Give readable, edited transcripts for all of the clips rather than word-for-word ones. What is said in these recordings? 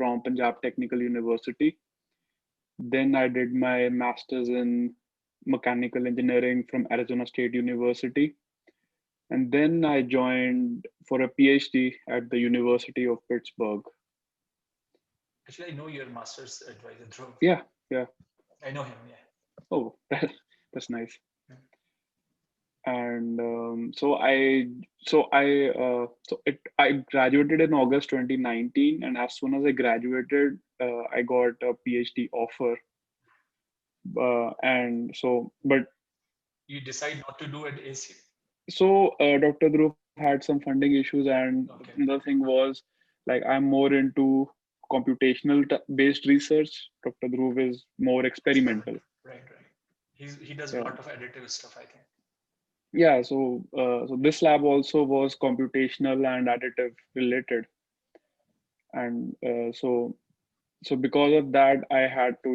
from Punjab Technical University. Then I did my master's in mechanical engineering from Arizona State University. And then I joined for a PhD at the University of Pittsburgh. Actually, I know your master's advisor, Dhruv. Yeah, yeah. I know him, yeah. Oh, that's nice. Yeah. And I graduated in August 2019, and as soon as I graduated, I got a PhD offer. And so, but You decide not to do at AC. Dr. Dhruv had some funding issues, and Okay. the thing was, like, I'm more into computational based research. Dr. Dhruv is more experimental. Experimental. Right, right. He does a Yeah. lot of additive stuff, I think. Yeah, so this lab also was computational and additive related, and so because of that, I had to,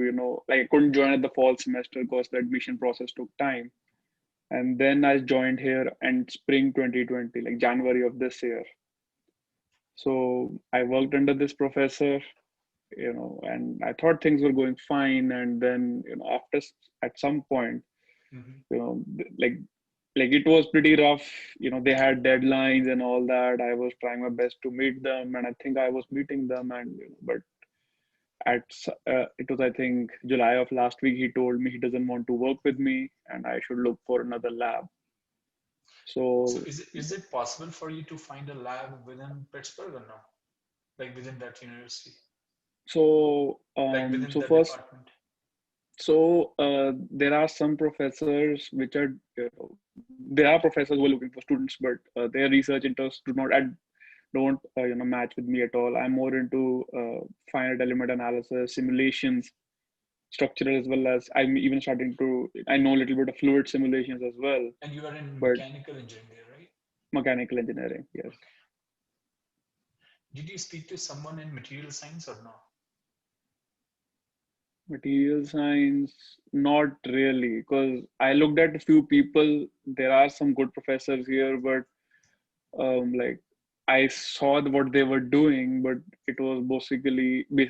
like, I couldn't join at the fall semester because the admission process took time, and then I joined here in spring 2020, like January of this year. So I worked under this professor, and I thought things were going fine, and then at some point, Mm-hmm. like it was pretty rough. They had deadlines and all that. I was trying my best to meet them, and I think I was meeting them, and but it was, I think, July of last week, he told me he doesn't want to work with me and I should look for another lab. So So is it possible for you to find a lab within Pittsburgh or no? Like within that university? so Like um within so the first department? there are some professors which are, there are professors who are looking for students, but their research interests don't match with me at all. I'm more into finite element analysis, simulations, structural, as well as I'm even starting to, I know a little bit of fluid simulations as well, And you are in but mechanical engineering there, right? mechanical engineering, yes. Okay. Did you speak to someone in material science or no? Material science, not really, because I looked at a few people. There are some good professors here, but like, I saw what they were doing, but it was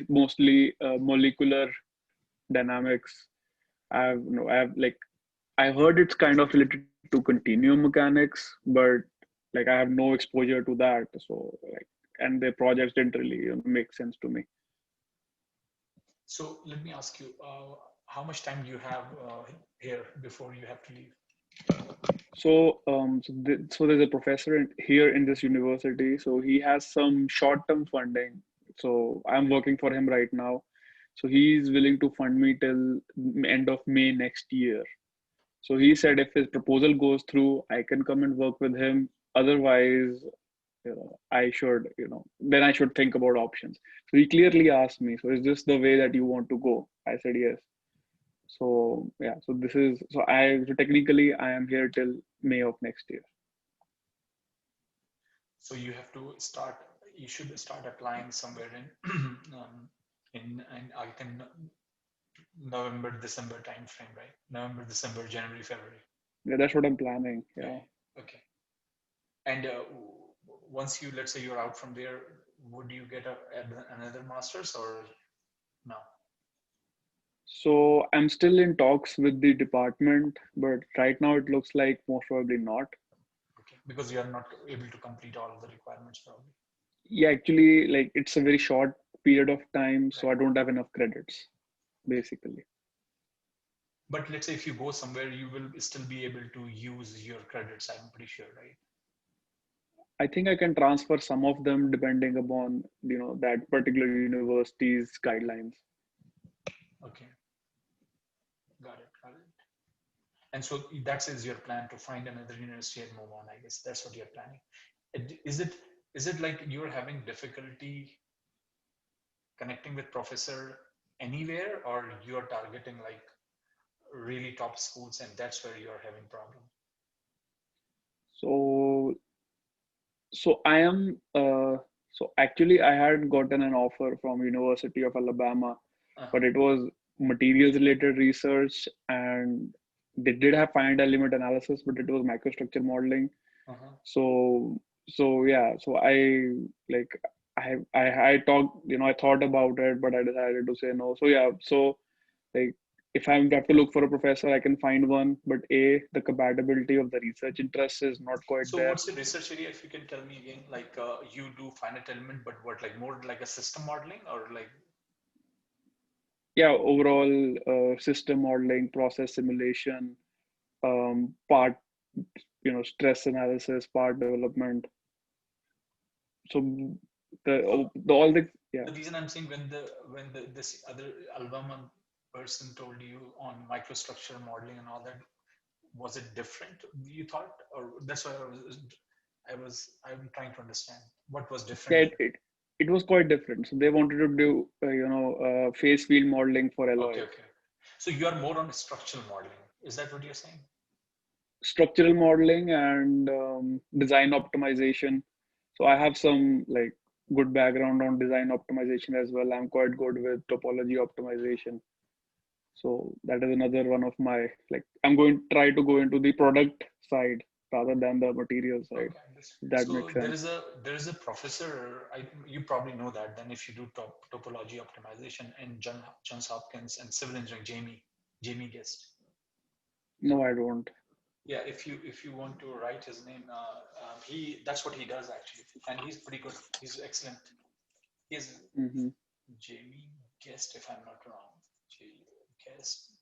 mostly molecular dynamics. I heard it's kind of related to continuum mechanics, but like, I have no exposure to that. So, like, and the projects didn't really, make sense to me. So let me ask you, how much time do you have here before you have to leave? So there's a professor here in this university. So he has some short-term funding. So I'm working for him right now. So he's willing to fund me till end of May next year. So he said if his proposal goes through, I can come and work with him. Otherwise, then I should think about options. So he clearly asked me, so is this the way that you want to go? I said yes. So yeah, so technically I am here till May of next year. So you have to start. You should start applying somewhere in in I think November, December time frame, right? November, December, January, February. Yeah, that's what I'm planning. Yeah. Yeah. Okay. And once you, let's say you're out from there, would you get another master's or no? So I'm still in talks with the department, but right now it looks like most probably not. Okay. Because you are not able to complete all of the requirements probably. Yeah, actually, like, it's a very short period of time, so Right. I don't have enough credits, Okay. basically. But let's say if you go somewhere, you will still be able to use your credits, I'm pretty sure, right? I think I can transfer some of them depending upon, that particular university's guidelines. Okay. Got it. Got it. And so that is your plan to find another university and move on, I guess. That's what you're planning. Is it is it like you're having difficulty connecting with professor anywhere, or you're targeting like really top schools and that's where you're having problem? So, so I am, so actually I had gotten an offer from University of Alabama, Uh-huh. but it was materials related research, and they did have finite element analysis, but it was microstructure modeling. Uh-huh. So, so yeah, so I, like, I talked, I thought about it, but I decided to say no. So yeah, so like if I have to look for a professor, I can find one, but the compatibility of the research interest is not quite So there. what's your research area, if you can tell me again? Like you do finite element, but what, like more like a system modeling or like? Yeah, overall system modeling, process simulation, part, stress analysis, part development. So So all the yeah. the reason I'm saying, when the this other Alabama person told you on microstructure modeling and all that, was it different, you thought? Or that's why I'm trying to understand what was Yeah, different there. it was quite different. So they wanted to do phase field modeling for Okay, alloys, okay. So you are more on structural modeling. Is that what you're saying? structural modeling, and design optimization. So I have some like good background on design optimization as well. I'm quite good with topology optimization. So that is another one of my, like, I'm going to try to go into the product side rather than the material side. Okay, understood. If that So makes sense. there is a professor. You probably know that. Then if you do topology optimization and Johns Hopkins and civil engineering, Jamie Guest. No, I don't. Yeah, if you want to write his name, he that's what he does actually, and he's pretty good. He's excellent. He's Hmm. Jamie Guest, if I'm not wrong. Guest,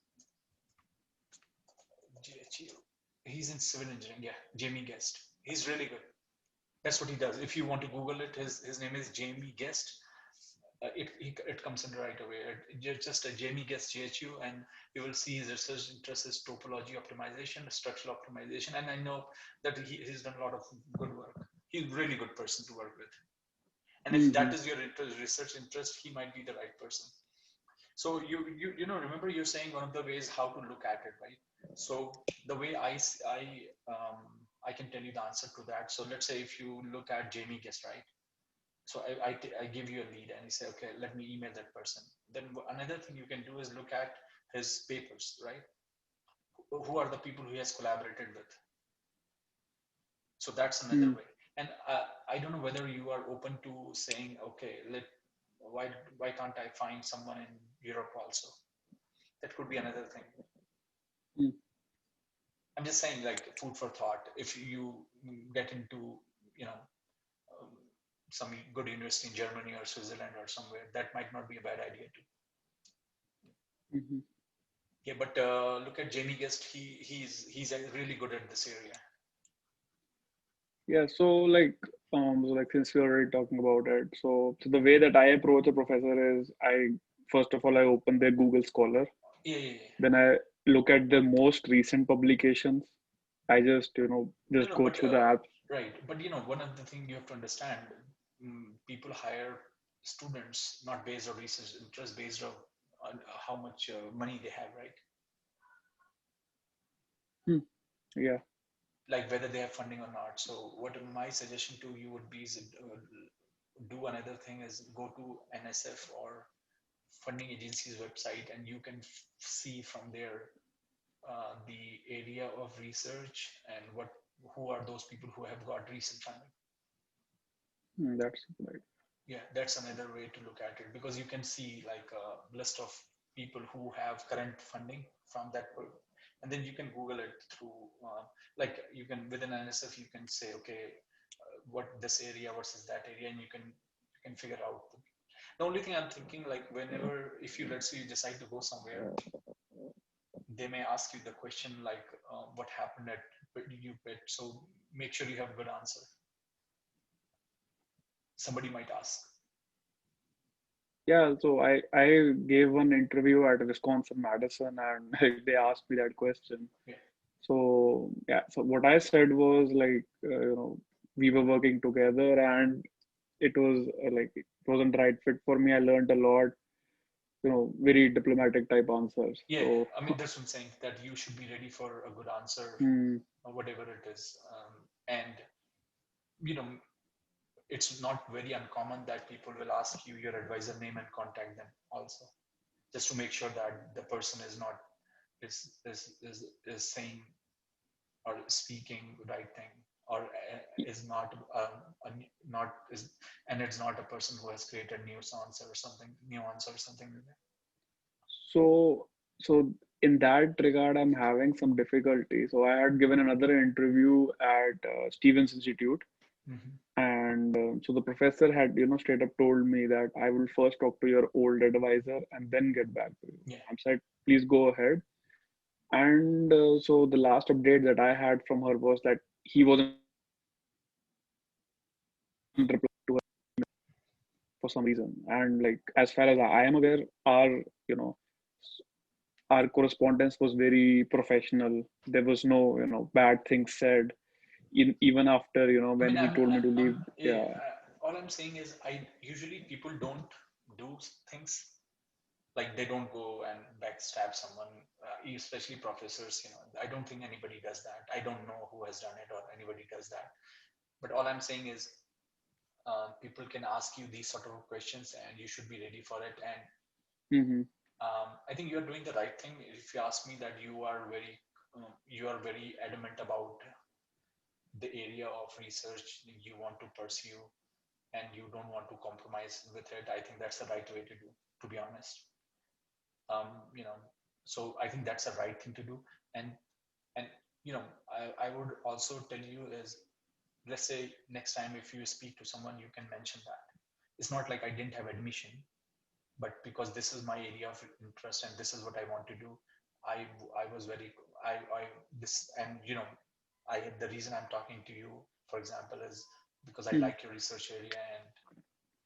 GHU. He's in civil engineering. Yeah, Jamie Guest. He's really good. That's what he does. If you want to Google it, his name is Jamie Guest. It comes in right away. Just a Jamie Guest GHU, and you will see his research interest is topology optimization, structural optimization, and I know that he's done a lot of good work. He's a really good person to work with. And if that Hmm. is your research interest, he might be the right person. So remember you're saying one of the ways how to look at it, right? So the way I can tell you the answer to that. So let's say if you look at Jamie Guest, right? So I give you a lead and you say, okay, let me email that person. Then another thing you can do is look at his papers, right? Who are the people he has collaborated with? So that's another Mm. way. And I don't know whether you are open to saying, okay, why can't I find someone in Europe also? That could be another thing. Mm. I'm just saying, like food for thought. If you get into, you know, um, some good university in Germany or Switzerland or somewhere, that might not be a bad idea too. Hmm. Yeah, but look at Jamie Guest. He's really good at this area. Yeah, so since we're already talking about it, so the way that I approach a professor is I first of all I open their Google Scholar, Yeah, yeah, yeah. then I look at the most recent publications. I just No, just no, go but through the app. right. But one of the things you have to understand, people hire students not based on research interest, based on how much money they have, right? Hmm. Yeah. Like whether they have funding or not. So what my suggestion to you would be is do another thing is go to NSF or funding agency's website, and you can see from there the area of research and who are those people who have got recent funding. That's right. Yeah, that's another way to look at it, because you can see like a list of people who have current funding from that and then you can Google it through like you can within NSF you can say, okay, what this area versus that area, and you can figure out the only thing I'm thinking, like whenever if you let's say you decide to go somewhere, they may ask you the question like what happened at you bid, so make sure you have a good answer. Somebody might ask. Yeah, so I gave one interview at Wisconsin Madison, and they asked me that question. Yeah, So yeah, so what I said was like, we were working together, and it was it wasn't the right fit for me. I learned a lot, very diplomatic type answers. yeah, So I mean that's what I'm saying, that you should be ready for a good answer, hmm, whatever it is. And you know it's not very uncommon that people will ask you your advisor name and contact them also, just to make sure that the person is not is saying or speaking the right thing. or is not not is, and it's not a person who has created nuance or something like that. So, so in that regard, I'm having some difficulty. So I had given another interview at Stevens Institute, Mm-hmm. and so the professor had, straight up told me that I will first talk to your old advisor and then get back to you. Yeah. I said, please go ahead. And so the last update that I had from her was that he wasn't replying to her for some reason. And like as far as I am aware, you know our correspondence was very professional. There was no, bad things said. Even after, I when mean, he told me to leave. Yeah. all I'm saying is, I usually people don't do things like they don't go and backstab someone, especially professors. I don't think anybody does that. I don't know who has done it or anybody does that. But all I'm saying is, people can ask you these sort of questions, and you should be ready for it. And Hmm. I think you're doing the right thing. If you ask me, that you are very adamant about the area of research you want to pursue, and you don't want to compromise with it. I think that's the right way to do, to be honest. um, you know so I think that's the right thing to do. And and I would also tell you is, let's say next time if you speak to someone, you can mention that it's not like I didn't have admission, but because this is my area of interest and this is what I want to do, I was very I this and I the reason I'm talking to you, for example, is because I like your research area.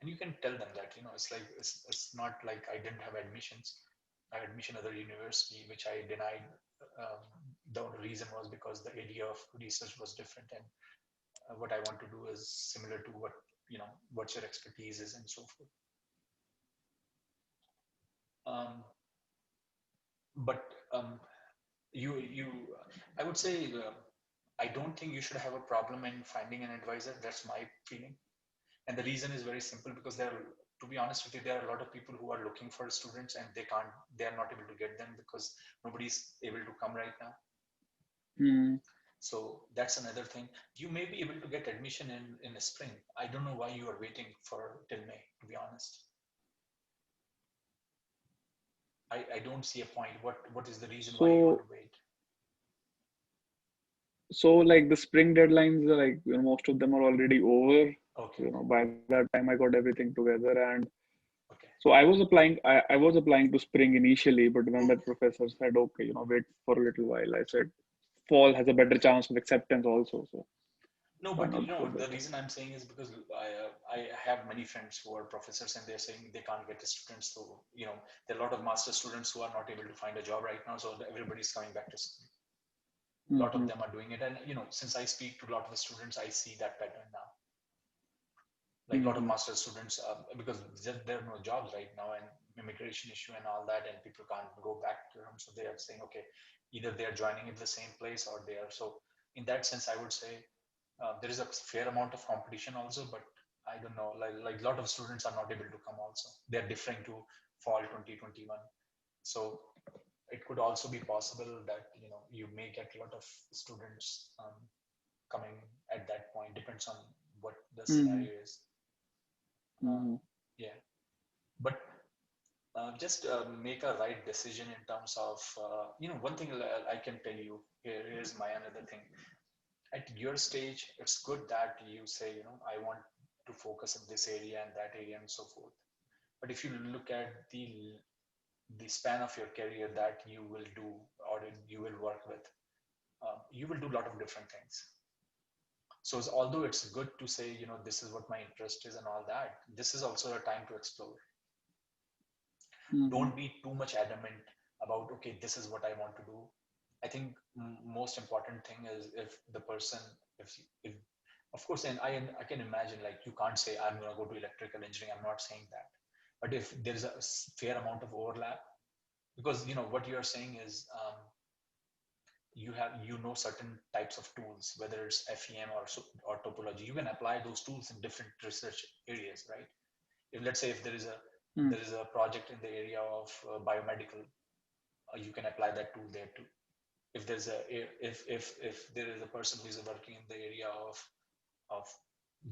And you can tell them that it's like it's not like I didn't have admissions. I had admission other university which I denied. um, the reason was because the area of research was different, and what I want to do is similar to what your expertise is, and so forth. Um, but you I would say, I don't think you should have a problem in finding an advisor. That's my feeling. And the reason is very simple, because to be honest with you, there are a lot of people who are looking for students, and they are not able to get them because nobody's able to come right now. Hmm. So that's another thing. You may be able to get admission in the spring. I don't know why you are waiting for till May, to be honest. I don't see a point. What is the reason why you want So, to wait? like the spring deadlines, are like, most of them are already over. Okay, By that time I got everything together, and okay. so I was applying to spring initially, but then that professor said, okay, wait for a little while. I said, fall has a better chance of acceptance also, so No, why but not go the better? reason I'm saying is because I have many friends who are professors, and they're saying they can't get the students. So there are a lot of master students who are not able to find a job right now. So everybody's coming back to school. A lot of Hmm. them are doing it, and since I speak to a lot of the students, I see that pattern now. Like a lot of Hmm. master students, because there are no jobs right now, and immigration issue and all that, and people can't go back to them. So they are saying, okay, either they are joining at the same place, or they are. So in that sense, I would say there is a fair amount of competition also, but I don't know, like a lot of students are not able to come also. They're differing to fall 2021. So it could also be possible that you may get a lot of students coming at that point. Depends on what the Hmm. scenario is. um, Hmm. yeah, but just make a right decision in terms of one thing I can tell you. Here's my another thing. At your stage, it's good that you say, I want to focus on this area and that area and so forth. But if you look at the span of your career that you will do, or you will work with, you will do a lot of different things. So although it's good to say, this is what my interest is and all that, this is also a time to explore. Hmm. Don't be too much adamant about, okay, this is what I want to do. I think most important thing is, if the person, if of course, and I can imagine, like, you can't say I'm going to go to electrical engineering. I'm not saying that. But if there is a fair amount of overlap, because what you are saying is, you have certain types of tools, whether it's FEM or topology, you can apply those tools in different research areas, right? If, let's say, if Hmm. there is a project in the area of biomedical, you can apply that tool there too. if there's a if there is a person who is working in the area of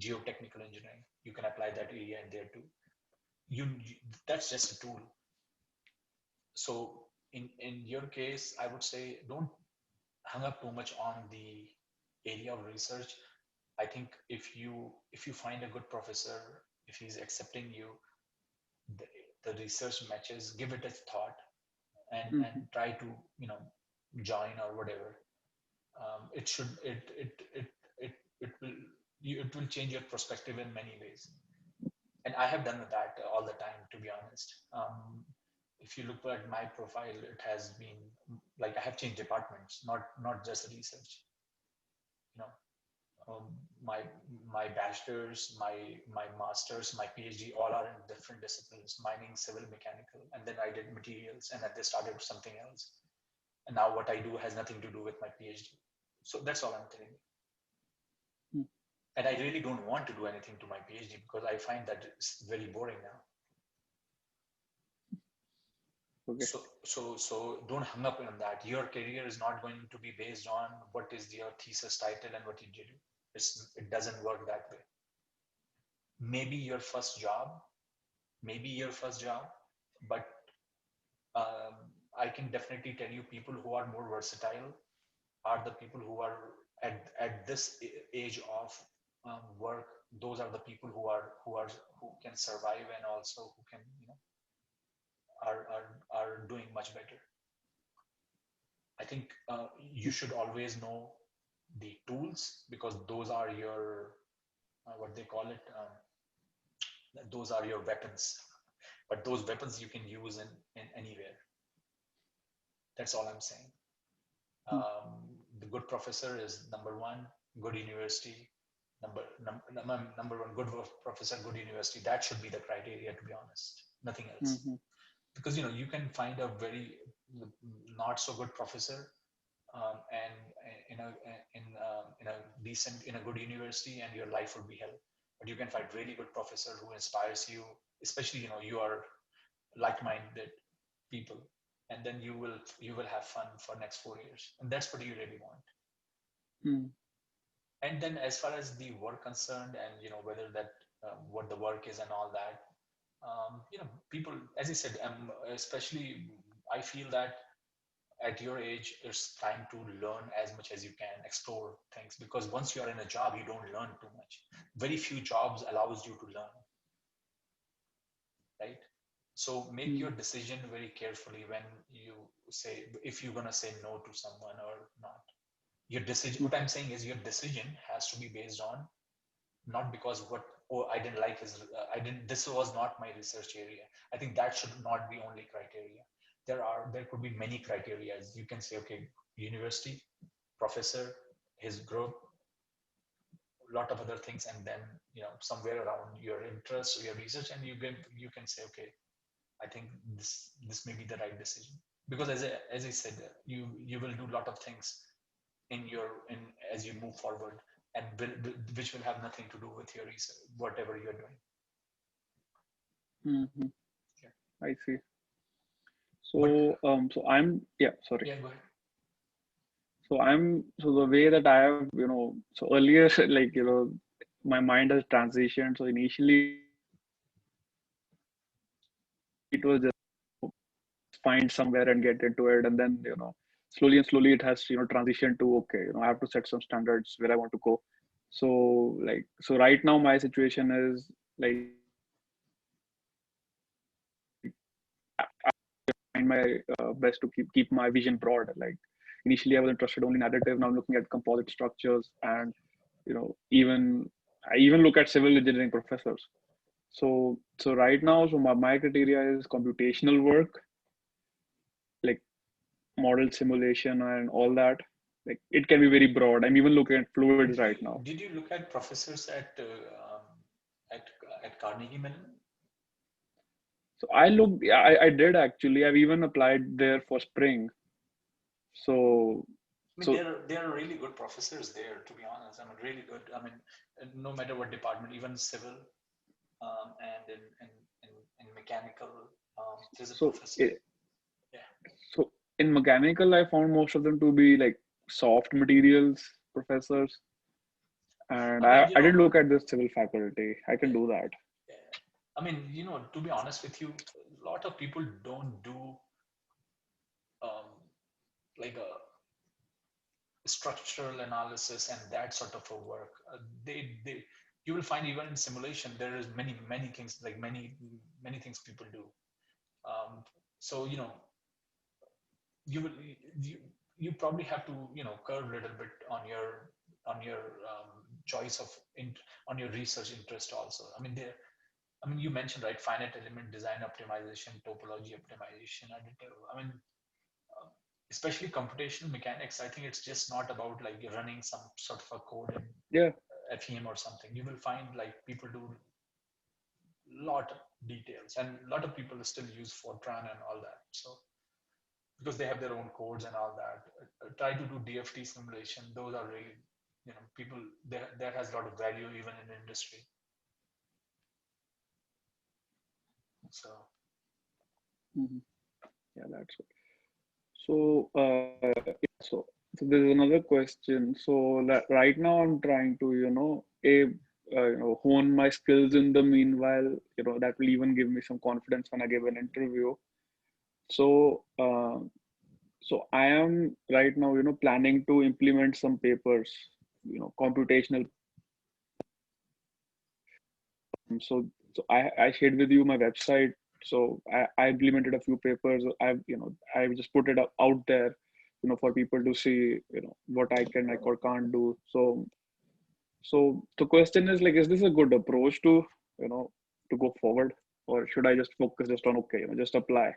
geotechnical engineering, you can apply that area in there too. You that's just a tool. So in your case, I would say don't hang up too much on the area of research. I think if you find a good professor, if he's accepting you, the, the research matches, give it a thought, and Mm-hmm. try to join or whatever. It should it it will it will change your perspective in many ways. And I have done that all the time, to be honest. If you look at my profile, it has been like I have changed departments, not just research. You know, my bachelor's, my master's, my PhD, all are in different disciplines: mining, civil, mechanical, and then I did materials, and then they started something else. And now what I do has nothing to do with my PhD. So that's all I'm telling you. And I really don't want to do anything to my PhD because I find that it's very boring now. Okay. So don't hang up on that. Your career is not going to be based on what is your thesis title and what did you do. It doesn't work that way. Maybe your first job, but um, I can definitely tell you people who are more versatile are the people who are at this age of work. Those are the people who can survive and also who can are doing much better. I think you should always know the tools because those are your what they call it. Those are your weapons, but those weapons you can use in anywhere. That's all I'm saying. The good professor is number one. Good university, number one. Good professor, good university. That should be the criteria, to be honest. Nothing else. Mm-hmm. Because you can find a very not so good professor and in a decent in a good university, and your life would be hell. But you can find really good professor who inspires you, especially you are like-minded people, and then you will have fun for next 4 years, and that's what you really want. Mm-hmm. And then as far as the work concerned, and whether that what the work is and all that, people, as I said, especially I feel that at your age it's time to learn as much as you can, explore things, because once you are in a job you don't learn too much. Very few jobs allows you to learn, right? So make your decision very carefully when you say, if you're going to say no to someone or not. Your decision, what I'm saying is, your decision has to be based on not because I didn't like his I didn't this was not my research area. I think that should not be only criteria. There could be many criteria. You can say, okay, university, professor, his group, a lot of other things, and then somewhere around your interests, your research, and you can say, okay, I think this may be the right decision. Because as I said, you will do a lot of things in as you move forward, and which will have nothing to do with your research, whatever you're doing. Mm-hmm. Yeah. I see. But So I'm, yeah, sorry. yeah, go ahead. So the way that I have, so earlier, like, my mind has transitioned. So initially it was just, find somewhere and get into it. And then, slowly and slowly it has, transitioned to, okay, I have to set some standards where I want to go. So right now my situation is like, find my best to keep my vision broad. Like initially I was interested only in additive. Now I'm looking at composite structures, and even I even look at civil engineering professors. So right now, so my criteria is computational work, like model simulation and all that. Like it can be very broad. I'm even looking at fluids Did right you now. did you look at professors at at Carnegie Mellon? So I looked, yeah, I did actually. I've even applied there for spring. So I mean, so there are really good professors there, to be honest. I mean, really good. I mean, no matter what department, even civil, and in mechanical, there's a so professor. it, Yeah. in mechanical, I found most of them to be like soft materials professors, and I mean, I didn't look at the civil faculty. I can yeah, do that. yeah. I mean, to be honest with you, a lot of people don't do um, like a structural analysis and that sort of a work. They you will find even in simulation there is many things, like many things people do. Um, so you will you, you probably have to curve a little bit on your choice of on your research interest also. I mean, you mentioned, right, finite element design optimization, topology optimization, additive. I mean, uh, especially computational mechanics, I think it's just not about like running some sort of a code in Yeah. FEM or something. You will find like people do lot of details, and a lot of people still use Fortran and all that. So because they have their own codes and all that, try to do DFT simulation. Those are really, people that has a lot of value even in industry. So Mhm. Yeah, that's it. So, so there's another question. So right now I'm trying to, hone my skills in the meanwhile. That will even give me some confidence when I give an interview. So, I am right now, planning to implement some papers, computational. So I shared with you my website. So I implemented a few papers. I just put it out there, for people to see, what I can like or can't do. So the question is like, is this a good approach you know, to go forward, or should I just focus just on okay, just apply,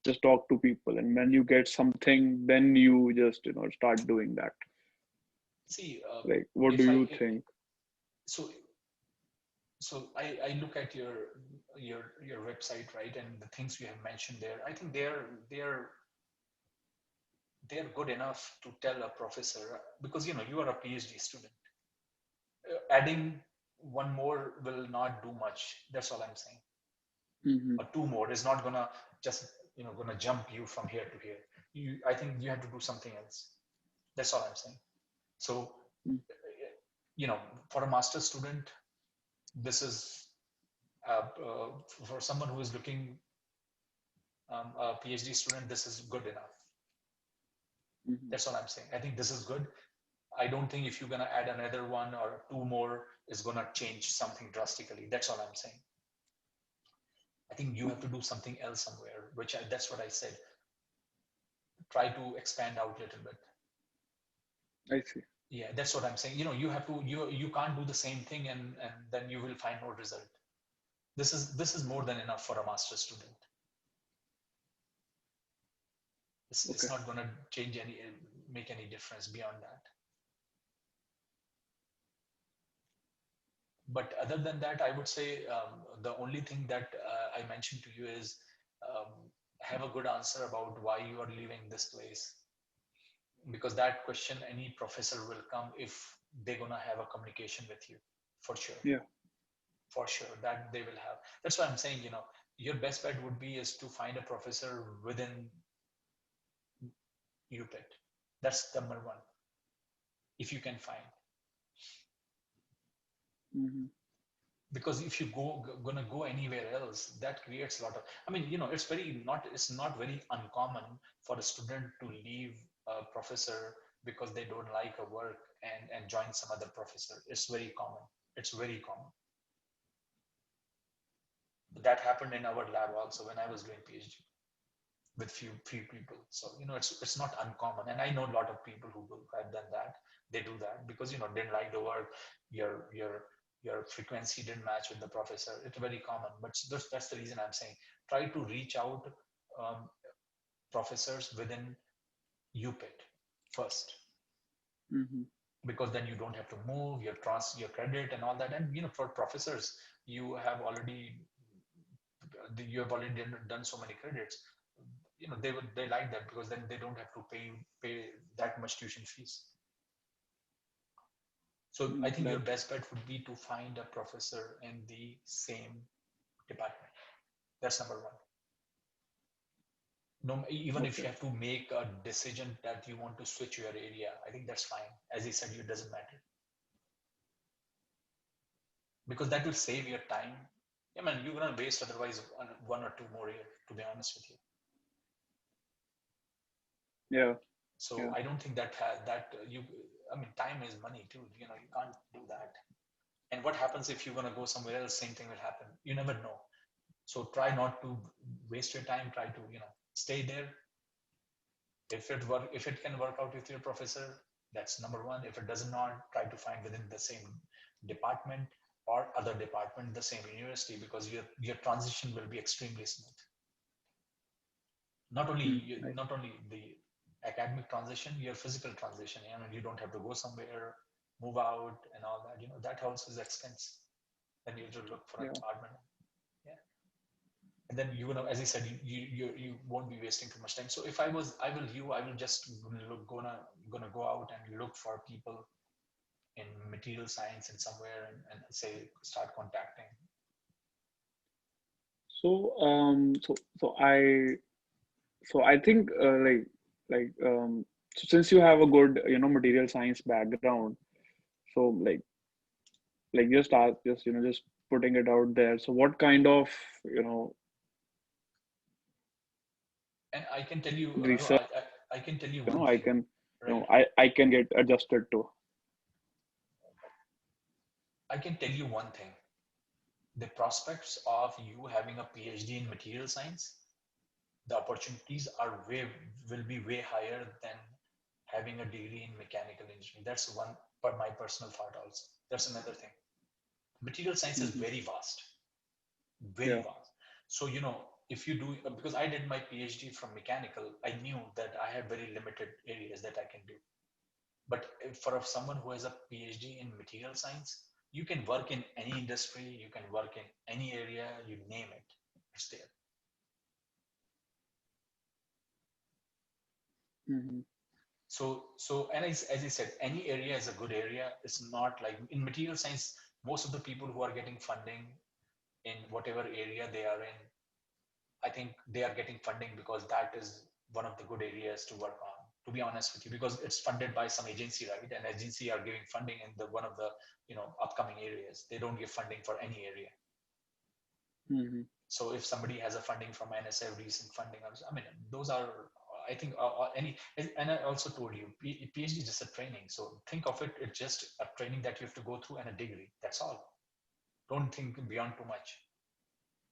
just talk to people, and when you get something, then you just start doing that. see, Like, what do if I you think? so I look at your website, right, and the things you have mentioned there. I think they're good enough to tell a professor, because you are a PhD student. Adding one more will not do much. That's all I'm saying. Mm-hmm. Or two more is not gonna just gonna jump you from here to here. I think you have to do something else. That's all I'm saying. So you know for a master student, this is for someone who is looking a PhD student, this is good enough. Mm-hmm. That's all I'm saying. I think this is good. I don't think if you're gonna add another one or two more is gonna change something drastically. That's all I'm saying. I think you have to Okay, do something else somewhere, that's what I said. Try to expand out a little bit. I see. Yeah, that's what I'm saying. You have to you can't do the same thing and then you will find no result. This is more than enough for a master student. It's Okay. not going to change any make any difference beyond that. But other than that, I would say the only thing that I mentioned to you is um, have a good answer about why you are leaving this place, because that question any professor will come if they're going to have a communication with you, for sure. Yeah. For sure that they will have. That's why I'm saying, your best bet would be is to find a professor within UPET. That's number one, if you can find. Mm-hmm. Because if you gonna go anywhere else, that creates a lot of, it's not very uncommon for a student to leave a professor because they don't like a work and join some other professor. It's very common. It's very common. That happened in our lab also when I was doing PhD with few people. So it's not uncommon, and I know a lot of people who have done that. They do that because didn't like the work, your your your frequency didn't match with the professor. It's very common, but that's the reason I'm saying try to reach out um, professors within UPIT first, Mm-hmm. because then you don't have to move your credit and all that. And for professors, you have already done so many credits. They like that because then they don't have to pay that much tuition fees. So I think your That's best bet would be to find a professor in the same department. That's number one. No, even if you Okay. have to make a decision that you want to switch your area, I think that's fine. As I said, it doesn't matter because that will save your time. Yeah, man, you're gonna waste otherwise 1 or 2 more years, to be honest with you. Yeah. So Yeah. I don't think that you. I mean, time is money too. You can't do that. And what happens if you're gonna go somewhere else? Same thing will happen. You never know. So try not to waste your time. Try to stay there. If it can work out with your professor, that's number one. If it does not, try to find within the same department or other department, the same university, because your transition will be extremely smooth. Not only Hmm. I, not only the academic transition, your physical transition. You don't have to go somewhere, move out, and all that. That also is expense. Then you have to look for an yeah. apartment. Yeah, and then as I said, you won't be wasting too much time. So if I will just gonna go out and look for people in material science and somewhere, and say start contacting. So I think so since you have a good material science background, so just putting it out there. So what kind of you know And I can tell you, research I can tell you one I thing, can right? I can get adjusted to? I can tell you one thing. The prospects of you having a PhD in material science, the opportunities are will be way higher than having a degree in mechanical engineering. That's one, but my personal thought also. That's another thing. Material science is Hmm. very vast, very Yeah. vast. So if you do, because I did my PhD from mechanical, I knew that I have very limited areas that I can do. But for someone who has a PhD in material science, you can work in any industry, you can work in any area, you name it, it's there. Hmm. So and as I said, any area is a good area. It's not like in material science, most of the people who are getting funding in whatever area they are in, I think they are getting funding because that is one of the good areas to work on, to be honest with you, because it's funded by some agency, right? And agency are giving funding in the one of the upcoming areas. They don't give funding for any area. Hmm. So if somebody has a funding from NSF, recent funding, I mean, those are, I think, any. And I also told you, PhD is just a training. So think of it, it's just a training that you have to go through and a degree. That's all. Don't think beyond too much.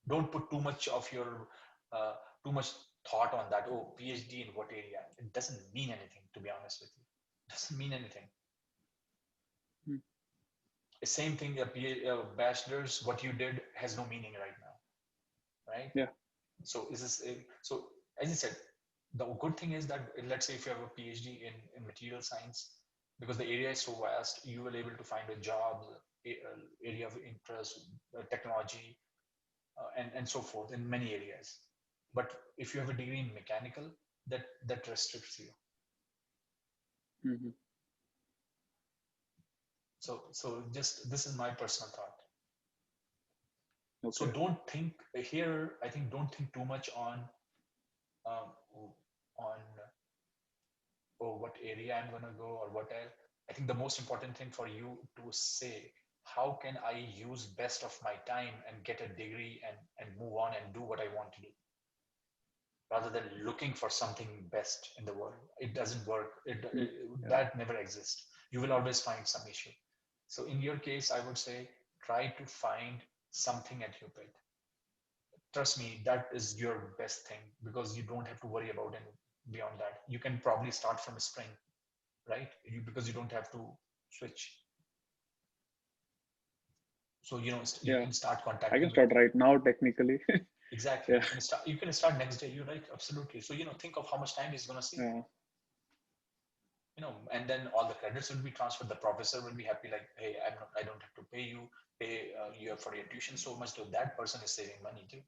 Don't put too much of your uh, too much thought on that. Oh, PhD in what area? It doesn't mean anything, to be honest with you. It doesn't mean anything. The same thing, a bachelor's, what you did has no meaning right now, right? Yeah. So is this so as I said, the good thing is that let's say if you have a PhD in material science, because the area is so vast, you will able to find a job, area of interest, technology, and so forth in many areas. But if you have a degree in mechanical, that restricts you. Hmm. So just this is my personal thought. So Okay. don't think here. I think don't think too much um, on what area I'm gonna go or what else. I think the most important thing for you to say, how can I use best of my time and get a degree and move on and do what I want to do, rather than looking for something best in the world. It doesn't work. Mm. Yeah. That never exists. You will always find some issue. So in your case, I would say try to find something at your pet. Trust me, that is your best thing because you don't have to worry about any beyond that. You can probably start from spring, right? Because you don't have to switch. So you Yeah. can start I can contacting with start right now technically. exactly. Yeah. You can start next day. You're right, absolutely. So think of how much time is going to save. Yeah. And then all the credits will be transferred. The professor will be happy, like, hey, I don't have to pay you for your tuition so much. So that person is saving money too.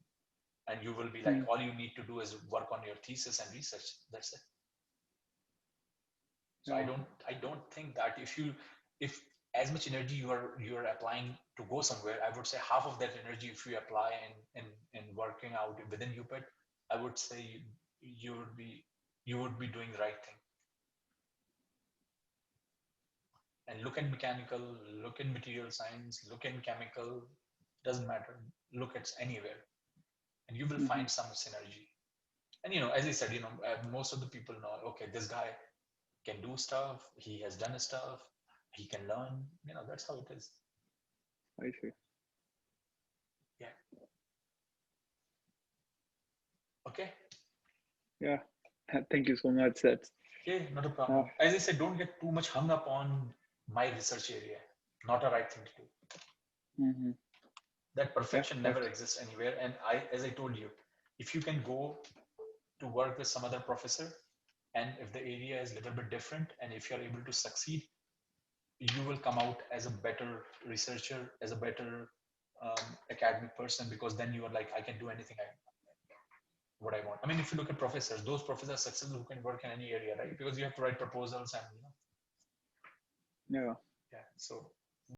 And you will be like, Mm. all you need to do is work on your thesis and research. That's it. So Yeah. I don't think that if as much energy you are applying to go somewhere, I would say half of that energy if you apply in working out within UPET, I would say you would be you would be doing the right thing. And look at mechanical, look at material science, look at chemical, doesn't matter. Look at anywhere, and you will Mm-hmm. find some synergy. And as I said, most of the people know, okay, this guy can do stuff, he has done stuff, he can learn. That's how it is. I see. Yeah. Okay. Yeah. Thank you so much. That's Okay, not a uh, problem. As I said, don't get too much hung up on my research area. Not a right thing to do. mm-hmm. That Yeah. perfection never That's exists anywhere. And as I told you, if you can go to work with some other professor, and if the area is a little bit different, and if you're able to succeed, you will come out as a better researcher, as a better academic person, because then you are like, I can do anything what I want. I mean, if you look at professors, those professors are successful who can work in any area, right? Because you have to write proposals and yeah. yeah. So